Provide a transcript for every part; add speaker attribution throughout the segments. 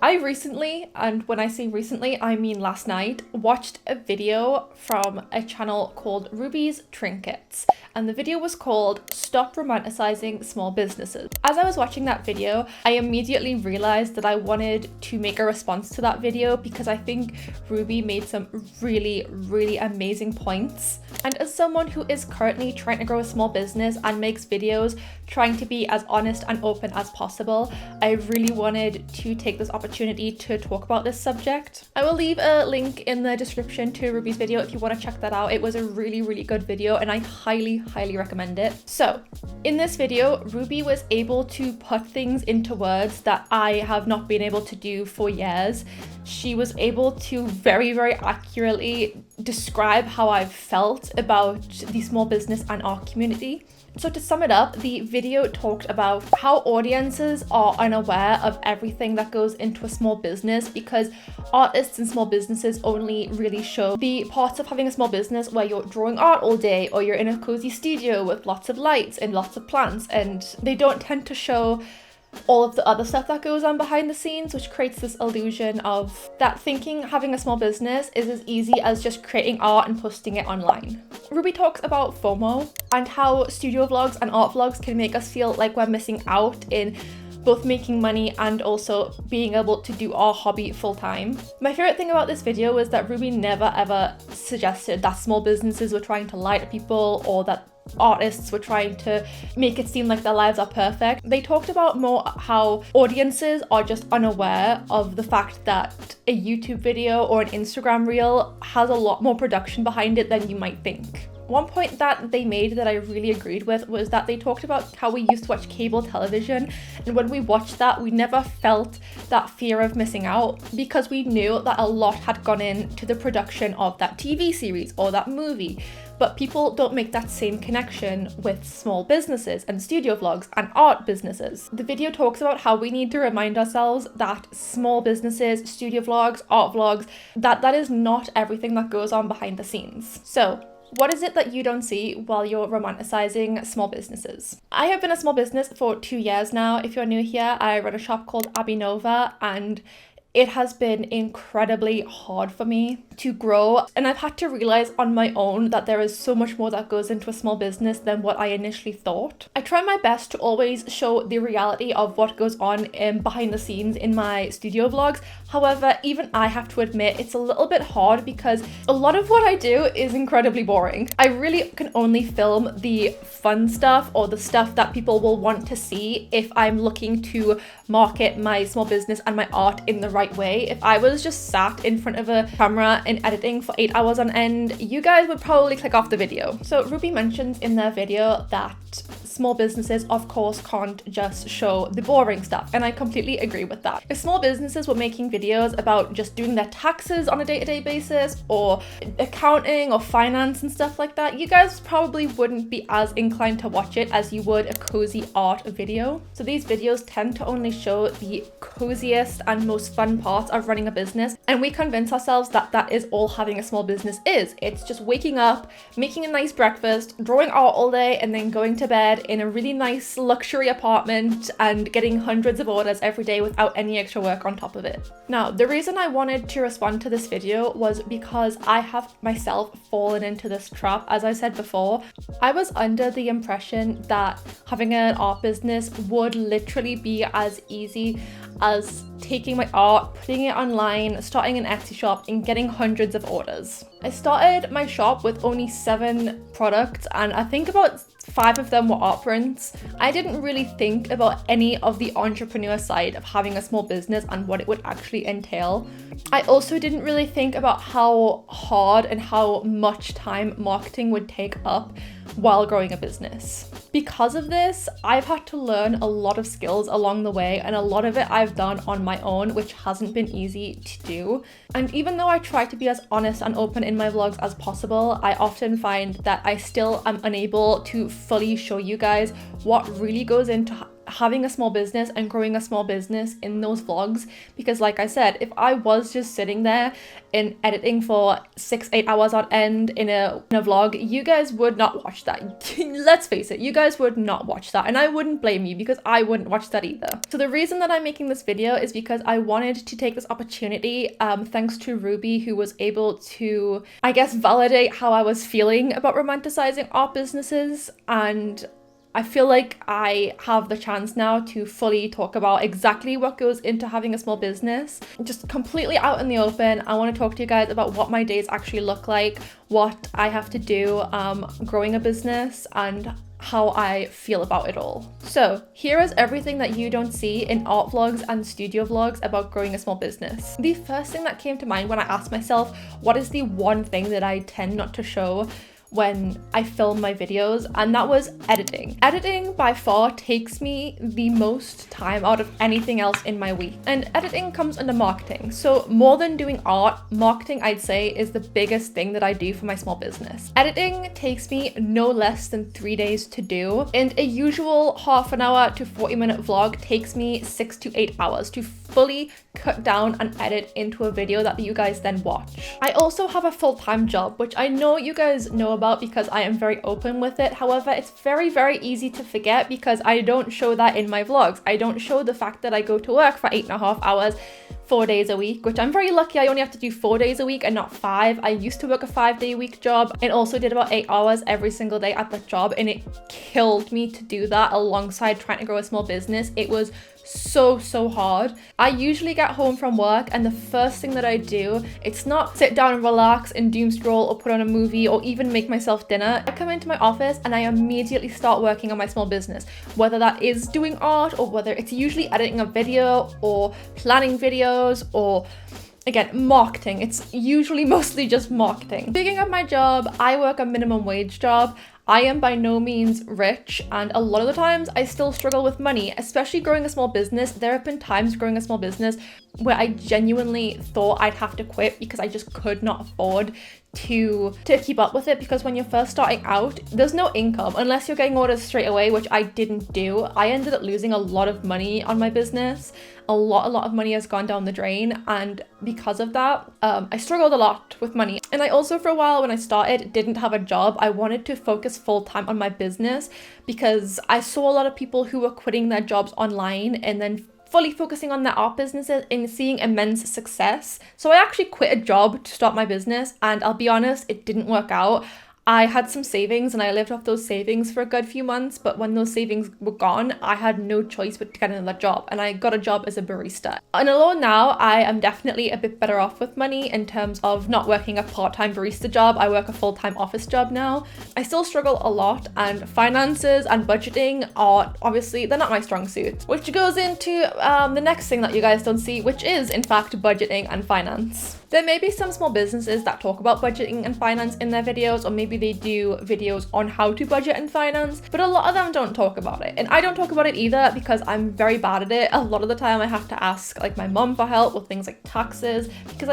Speaker 1: I recently, and when I say recently, I mean last night, watched a video from a channel called Ruby's Trinkets, and the video was called Stop Romanticizing Small Businesses. As I was watching that video, I immediately realized that I wanted to make a response to that video because I think Ruby made some really, really amazing points. And as someone who is currently trying to grow a small business and makes videos trying to be as honest and open as possible, I really wanted to take this opportunity to talk about this subject. I will leave a link in the description to Ruby's video if you want to check that out. It was a really, really good video and I highly, highly recommend it. So in this video, Ruby was able to put things into words that I have not been able to do for years. She was able to very, very accurately describe how I've felt about the small business and art community. So to sum it up, the video talked about how audiences are unaware of everything that goes into a small business because artists and small businesses only really show the parts of having a small business where you're drawing art all day or you're in a cozy studio with lots of lights and lots of plants, and they don't tend to show all of the other stuff that goes on behind the scenes, which creates this illusion of that thinking having a small business is as easy as just creating art and posting it online. Ruby talks about FOMO and how studio vlogs and art vlogs can make us feel like we're missing out in both making money and also being able to do our hobby full time. My favorite thing about this video was that Ruby never ever suggested that small businesses were trying to lie to people or that artists were trying to make it seem like their lives are perfect. They talked about more how audiences are just unaware of the fact that a YouTube video or an Instagram reel has a lot more production behind it than you might think. One point that they made that I really agreed with was that they talked about how we used to watch cable television, and when we watched that, we never felt that fear of missing out because we knew that a lot had gone into the production of that TV series or that movie. But people don't make that same connection with small businesses and studio vlogs and art businesses. The video talks about how we need to remind ourselves that small businesses, studio vlogs, art vlogs, that is not everything that goes on behind the scenes. So what is it that you don't see while you're romanticizing small businesses? I have been a small business for 2 years now. If you're new here, I run a shop called Abby Nova, and it has been incredibly hard for me to grow, and I've had to realize on my own that there is so much more that goes into a small business than what I initially thought. I try my best to always show the reality of what goes on behind the scenes in my studio vlogs. However, even I have to admit it's a little bit hard because a lot of what I do is incredibly boring. I really can only film the fun stuff or the stuff that people will want to see if I'm looking to market my small business and my art in the right way. If I was just sat in front of a camera and editing for 8 hours on end, you guys would probably click off the video. So Ruby mentions in their video that small businesses of course can't just show the boring stuff, and I completely agree with that. If small businesses were making videos about just doing their taxes on a day-to-day basis or accounting or finance and stuff like that, you guys probably wouldn't be as inclined to watch it as you would a cozy art video. So these videos tend to only show the coziest and most fun parts of running a business, and we convince ourselves that that is all having a small business is. It's just waking up, making a nice breakfast, drawing art all day, and then going to bed in a really nice luxury apartment and getting hundreds of orders every day without any extra work on top of it. Now, the reason I wanted to respond to this video was because I have myself fallen into this trap. As I said before, I was under the impression that having an art business would literally be as easy as taking my art, putting it online, starting an Etsy shop, and getting hundreds of orders. I started my shop with only 7 products, and I think about 5 of them were art prints. I didn't really think about any of the entrepreneur side of having a small business and what it would actually entail. I also didn't really think about how hard and how much time marketing would take up while growing a business. Because of this, I've had to learn a lot of skills along the way, and a lot of it I've done on my own, which hasn't been easy to do. And even though I try to be as honest and open in my vlogs as possible, I often find that I still am unable to fully show you guys what really goes into having a small business and growing a small business in those vlogs, because like I said, if I was just sitting there in editing for 6-8 hours on end in a vlog, you guys would not watch that. Let's face it, you guys would not watch that, and I wouldn't blame you because I wouldn't watch that either. So the reason that I'm making this video is because I wanted to take this opportunity, thanks to Ruby, who was able to, I guess, validate how I was feeling about romanticizing art businesses, and I feel like I have the chance now to fully talk about exactly what goes into having a small business, just completely out in the open. I want to talk to you guys about what my days actually look like, what I have to do growing a business, and how I feel about it all. So here is everything that you don't see in art vlogs and studio vlogs about growing a small business. The first thing that came to mind when I asked myself, what is the one thing that I tend not to show when I film my videos, and that was editing. Editing by far takes me the most time out of anything else in my week. And editing comes under marketing. So more than doing art, marketing, I'd say, is the biggest thing that I do for my small business. Editing takes me no less than 3 days to do, and a usual half an hour to 40-minute vlog takes me 6 to 8 hours to fully cut down and edit into a video that you guys then watch. I also have a full-time job, which I know you guys know about because I am very open with it. However, it's very, very easy to forget because I don't show that in my vlogs. I don't show the fact that I go to work for 8.5 hours, 4 days a week, which I'm very lucky. I only have to do 4 days a week and not 5. I used to work a 5-day-a-week job and also did about 8 hours every single day at that job, and it killed me to do that alongside trying to grow a small business. It was so hard. I usually get home from work and the first thing that I do, it's not sit down and relax and doom scroll or put on a movie or even make myself dinner. I come into my office and I immediately start working on my small business, whether that is doing art or whether it's usually editing a video or planning videos or, again, marketing. It's usually mostly just marketing. Speaking of my job, I work a minimum wage job. I am by no means rich, and a lot of the times I still struggle with money, especially growing a small business. There have been times growing a small business where I genuinely thought I'd have to quit because I just could not afford to keep up with it, because when you're first starting out, there's no income unless you're getting orders straight away, which I didn't do. I ended up losing a lot of money on my business. A lot of money has gone down the drain, and because of that, I struggled a lot with money. And I also, for a while when I started, didn't have a job. I wanted to focus full-time on my business because I saw a lot of people who were quitting their jobs online and then fully focusing on their art businesses and seeing immense success. So I actually quit a job to start my business, and I'll be honest, it didn't work out. I had some savings and I lived off those savings for a good few months, but when those savings were gone, I had no choice but to get another job, and I got a job as a barista. And although now I am definitely a bit better off with money in terms of not working a part-time barista job, I work a full-time office job now, I still struggle a lot, and finances and budgeting are obviously, they're not my strong suit, which goes into the next thing that you guys don't see, which is in fact budgeting and finance. There may be some small businesses that talk about budgeting and finance in their videos, or maybe they do videos on how to budget and finance, but a lot of them don't talk about it. And I don't talk about it either because I'm very bad at it. A lot of the time I have to ask like my mom for help with things like taxes, because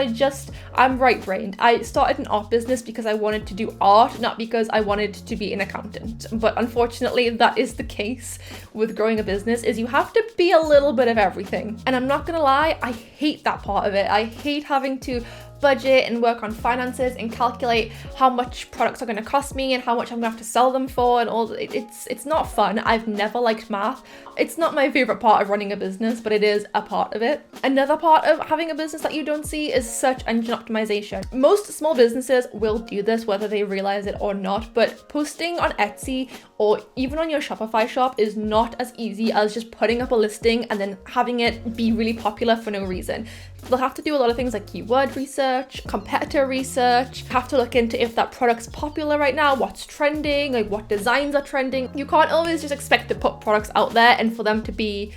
Speaker 1: I'm right-brained. I started an art business because I wanted to do art, not because I wanted to be an accountant. But unfortunately, that is the case with growing a business, is you have to be a little bit of everything. And I'm not gonna lie, I hate that part of it. I hate having to budget and work on finances and calculate how much products are going to cost me and how much I'm going to have to sell them for, and all. It's not fun. I've never liked math. It's not my favorite part of running a business, but it is a part of it. Another part of having a business that you don't see is search engine optimization. Most small businesses will do this whether they realize it or not, but posting on Etsy or even on your Shopify shop is not as easy as just putting up a listing and then having it be really popular for no reason. They'll have to do a lot of things like keyword research, competitor research, have to look into if that product's popular right now, what's trending, like what designs are trending. You can't always just expect to put products out there and for them to be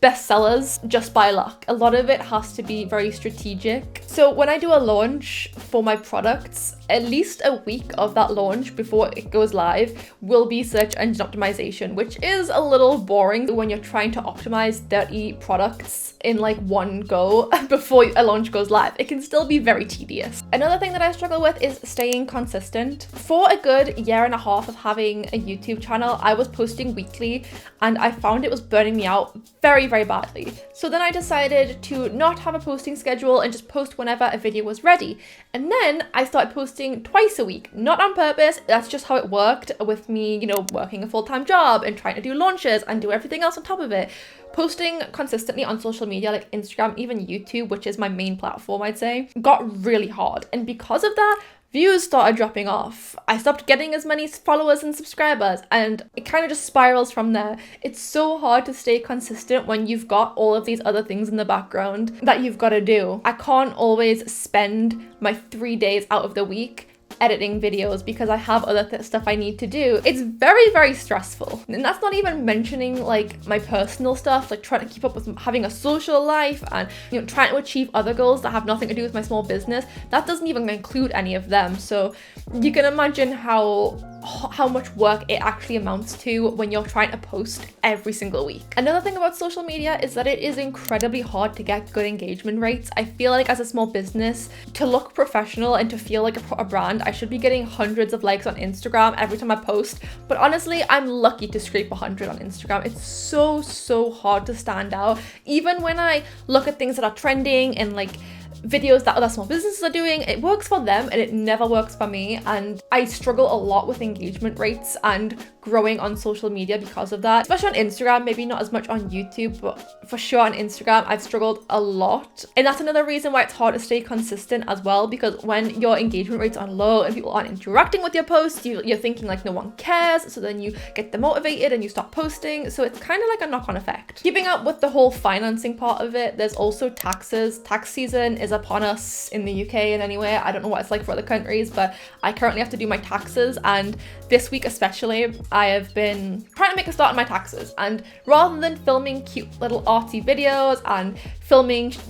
Speaker 1: bestsellers just by luck. A lot of it has to be very strategic. So when I do a launch for my products, at least a week of that launch before it goes live will be search engine optimization, which is a little boring when you're trying to optimize 30 products in like one go before a launch goes live. It can still be very tedious. Another thing that I struggle with is staying consistent. For a good year and a half of having a YouTube channel, I was posting weekly and I found it was burning me out very, very badly. So then I decided to not have a posting schedule and just post whenever a video was ready. And then I started posting twice a week, not on purpose. That's just how it worked with me, you know, working a full-time job and trying to do launches and do everything else on top of it. Posting consistently on social media like Instagram, even YouTube, which is my main platform, I'd say, got really hard. And because of that, views started dropping off. I stopped getting as many followers and subscribers, and it kind of just spirals from there. It's so hard to stay consistent when you've got all of these other things in the background that you've got to do. I can't always spend my 3 days out of the week editing videos because I have other stuff I need to do. It's very, very stressful. And that's not even mentioning like my personal stuff, like trying to keep up with having a social life and, you know, trying to achieve other goals that have nothing to do with my small business. That doesn't even include any of them. So you can imagine how much work it actually amounts to when you're trying to post every single week. Another thing about social media is that it is incredibly hard to get good engagement rates. I feel like as a small business, to look professional and to feel like a brand, I should be getting hundreds of likes on Instagram every time I post. But honestly, I'm lucky to scrape 100 on Instagram. It's so hard to stand out. Even when I look at things that are trending and like videos that other small businesses are doing, it works for them and it never works for me. And I struggle a lot with engagement rates and growing on social media because of that, especially on Instagram, maybe not as much on YouTube, but for sure on Instagram, I've struggled a lot. And that's another reason why it's hard to stay consistent as well, because when your engagement rates are low and people aren't interacting with your posts, you're thinking like no one cares. So then you get demotivated and you stop posting. So it's kind of like a knock-on effect. Keeping up with the whole financing part of it, there's also taxes. Tax season is upon us in the UK and anywhere. I don't know what it's like for other countries, but I currently have to do my taxes, and this week especially I have been trying to make a start on my taxes. And rather than filming cute little artsy videos and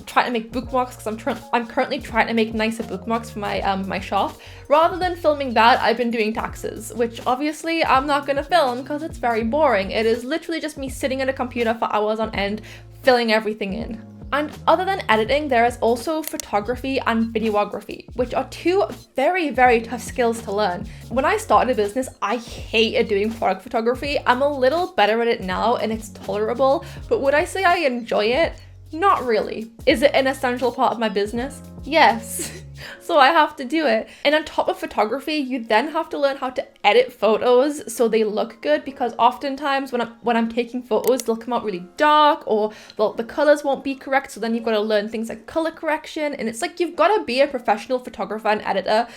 Speaker 1: trying to make bookmarks, because I'm currently trying to make nicer bookmarks for my shop, rather than filming that, I've been doing taxes, which obviously I'm not going to film because it's very boring. It is literally just me sitting at a computer for hours on end filling everything in. And other than editing, there is also photography and videography, which are two very, very tough skills to learn. When I started a business, I hated doing product photography. I'm a little better at it now and it's tolerable, but would I say I enjoy it? Not really. Is it an essential part of my business? Yes. So I have to do it. And on top of photography, you then have to learn how to edit photos so they look good, because oftentimes when I'm taking photos, they'll come out really dark or the colors won't be correct. So then you've got to learn things like color correction. And it's like you've got to be a professional photographer and editor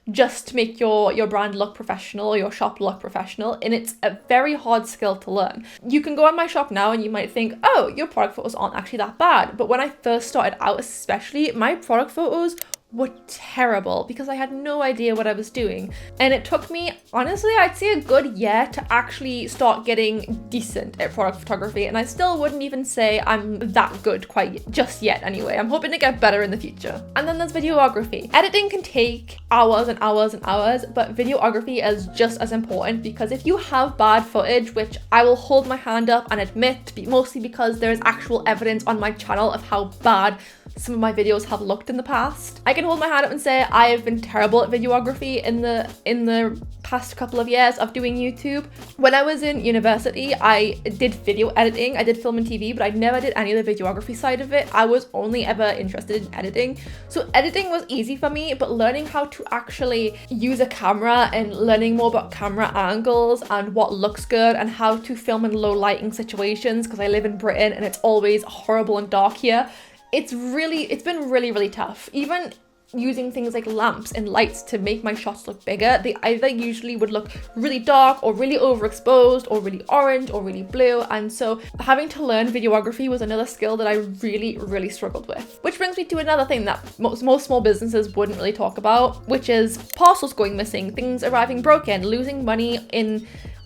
Speaker 1: just to make your brand look professional, your shop look professional. And it's a very hard skill to learn. You can go on my shop now and you might think, oh, your product photos aren't actually that bad. But when I first started out, especially, my product photos were terrible because I had no idea what I was doing. And it took me, honestly, I'd say a good year to actually start getting decent at product photography. And I still wouldn't even say I'm that good quite just yet anyway. I'm hoping to get better in the future. And then there's videography. Editing can take hours and hours and hours, but videography is just as important, because if you have bad footage, which I will hold my hand up and admit, mostly because there is actual evidence on my channel of how bad some of my videos have looked in the past. I can hold my hand up and say I have been terrible at videography in the past couple of years of doing YouTube. When I was in university, I did video editing. I did film and TV, but I never did any of the videography side of it. I was only ever interested in editing. So editing was easy for me, but learning how to actually use a camera and learning more about camera angles and what looks good and how to film in low lighting situations, because I live in Britain and it's always horrible and dark here. It's been really tough. Even using things like lamps and lights to make my shots look bigger, they either usually would look really dark or really overexposed or really orange or really blue. And so having to learn videography was another skill that I really struggled with. Which brings me to another thing that most small businesses wouldn't really talk about, which is parcels going missing, things arriving broken, losing money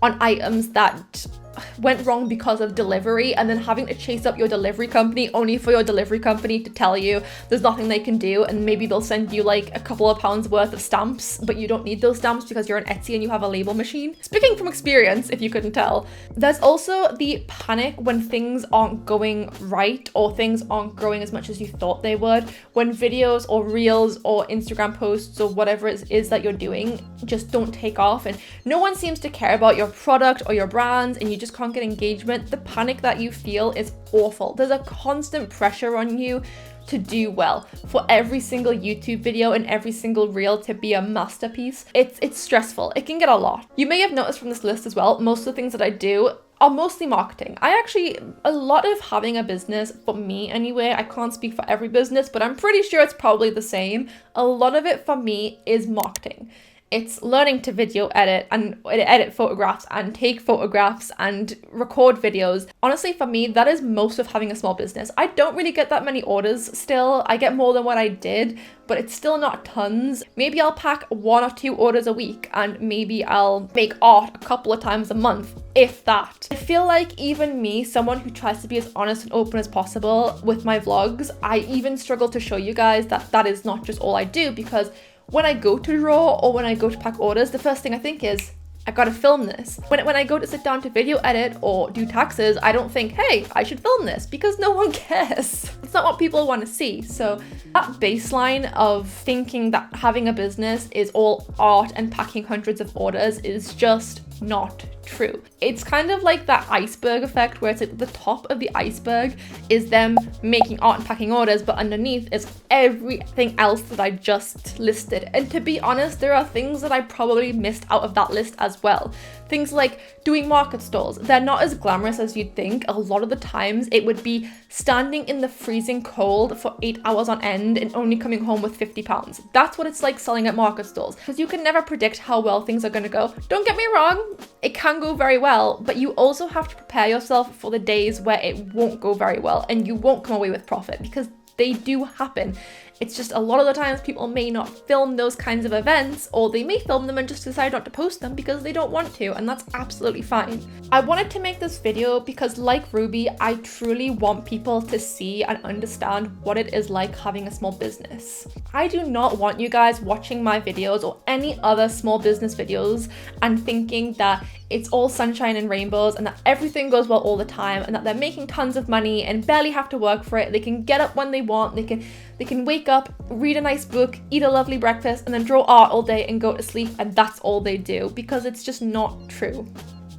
Speaker 1: on items that went wrong because of delivery, and then having to chase up your delivery company only for your delivery company to tell you there's nothing they can do, and maybe they'll send you like a couple of pounds worth of stamps, but you don't need those stamps because you're on Etsy and you have a label machine. Speaking from experience, if you couldn't tell. There's also the panic when things aren't going right or things aren't growing as much as you thought they would, when videos or reels or Instagram posts or whatever it is that you're doing just don't take off and no one seems to care about your product or your brands and you just can't get engagement. The panic that you feel is awful. There's a constant pressure on you to do well, for every single YouTube video and every single reel to be a masterpiece. It's stressful. It can get a lot. You may have noticed from this list as well, most of the things that I do are mostly marketing. A lot of having a business, for me anyway, I can't speak for every business, but I'm pretty sure it's probably the same. A lot of it for me is marketing. It's learning to video edit and edit photographs and take photographs and record videos. Honestly, for me, that is most of having a small business. I don't really get that many orders still. I get more than what I did, but it's still not tons. Maybe I'll pack 1 or 2 orders a week and maybe I'll make art a couple of times a month, if that. I feel like even me, someone who tries to be as honest and open as possible with my vlogs, I even struggle to show you guys that that is not just all I do, because when I go to draw or when I go to pack orders, the first thing I think is, I gotta film this. When I go to sit down to video edit or do taxes, I don't think, hey, I should film this, because no one cares. It's not what people want to see. So that baseline of thinking that having a business is all art and packing hundreds of orders is just not true. It's kind of like that iceberg effect, where it's at the top of the iceberg is them making art and packing orders, but underneath is everything else that I just listed. And to be honest, there are things that I probably missed out of that list as well. Things like doing market stalls. They're not as glamorous as you'd think. A lot of the times it would be standing in the freezing cold for 8 hours on end and only coming home with 50 pounds. That's what it's like selling at market stalls, because you can never predict how well things are going to go. Don't get me wrong, it can go very well, but you also have to prepare yourself for the days where it won't go very well and you won't come away with profit, because they do happen. It's just a lot of the times people may not film those kinds of events, or they may film them and just decide not to post them because they don't want to, and that's absolutely fine. I wanted to make this video because, like Ruby, I truly want people to see and understand what it is like having a small business. I do not want you guys watching my videos or any other small business videos and thinking that it's all sunshine and rainbows and that everything goes well all the time and that they're making tons of money and barely have to work for it. They can get up when they want, they can wake up, read a nice book, eat a lovely breakfast, and then draw art all day and go to sleep, and that's all they do, because it's just not true.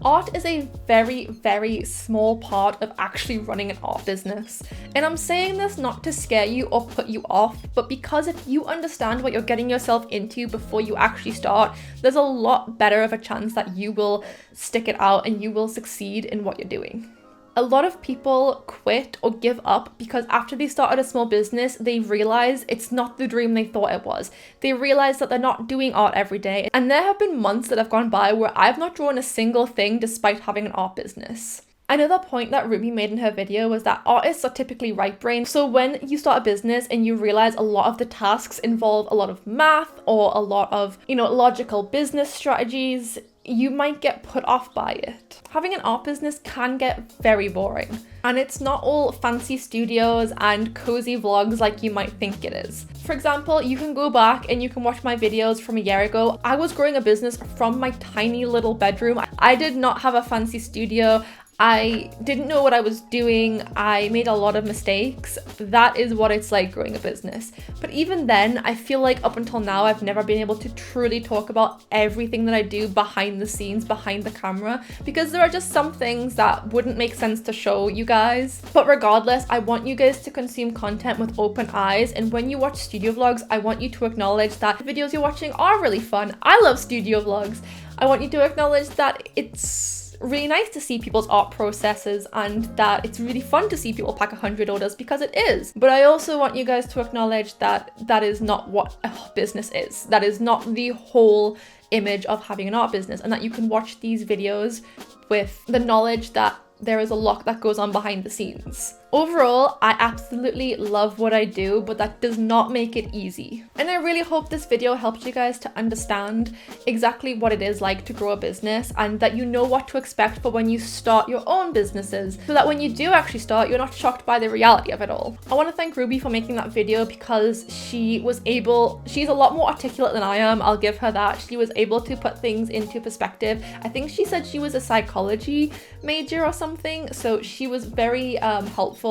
Speaker 1: Art is a very, very small part of actually running an art business. And I'm saying this not to scare you or put you off, but because if you understand what you're getting yourself into before you actually start, there's a lot better of a chance that you will stick it out and you will succeed in what you're doing. A lot of people quit or give up because after they started a small business, they realize it's not the dream they thought it was. They realize that they're not doing art every day. And there have been months that have gone by where I've not drawn a single thing despite having an art business. Another point that Ruby made in her video was that artists are typically right-brained. So when you start a business and you realize a lot of the tasks involve a lot of math or a lot of, logical business strategies, you might get put off by it. Having an art business can get very boring, and it's not all fancy studios and cozy vlogs like you might think it is. For example, you can go back and you can watch my videos from a year ago. I was growing a business from my tiny little bedroom. I did not have a fancy studio. I didn't know what I was doing. I made a lot of mistakes. That is what it's like growing a business. But even then, I feel like up until now, I've never been able to truly talk about everything that I do behind the scenes, behind the camera, because there are just some things that wouldn't make sense to show you guys. But regardless, I want you guys to consume content with open eyes. And when you watch studio vlogs, I want you to acknowledge that the videos you're watching are really fun. I love studio vlogs. I want you to acknowledge that it's really nice to see people's art processes and that it's really fun to see people pack 100 orders, because it is. But I also want you guys to acknowledge that that is not what a business is. That is not the whole image of having an art business, and that you can watch these videos with the knowledge that there is a lot that goes on behind the scenes. Overall, I absolutely love what I do, but that does not make it easy. And I really hope this video helped you guys to understand exactly what it is like to grow a business, and that you know what to expect for when you start your own businesses, so that when you do actually start, you're not shocked by the reality of it all. I want to thank Ruby for making that video because she's a lot more articulate than I am. I'll give her that. She was able to put things into perspective. I think she said she was a psychology major or something, so she was very helpful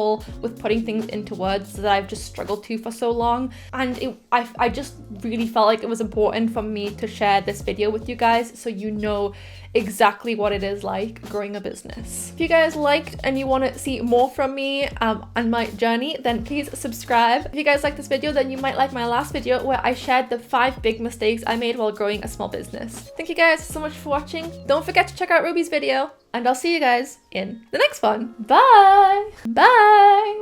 Speaker 1: with putting things into words that I've just struggled to for so long. And I just really felt like it was important for me to share this video with you guys so you know exactly what it is like growing a business. If you guys liked and you want to see more from me and my journey, then please subscribe. If you guys like this video, then you might like my last video where I shared the 5 big mistakes I made while growing a small business. Thank you guys so much for watching. Don't forget to check out Ruby's video, and I'll see you guys in the next one. Bye! Bye!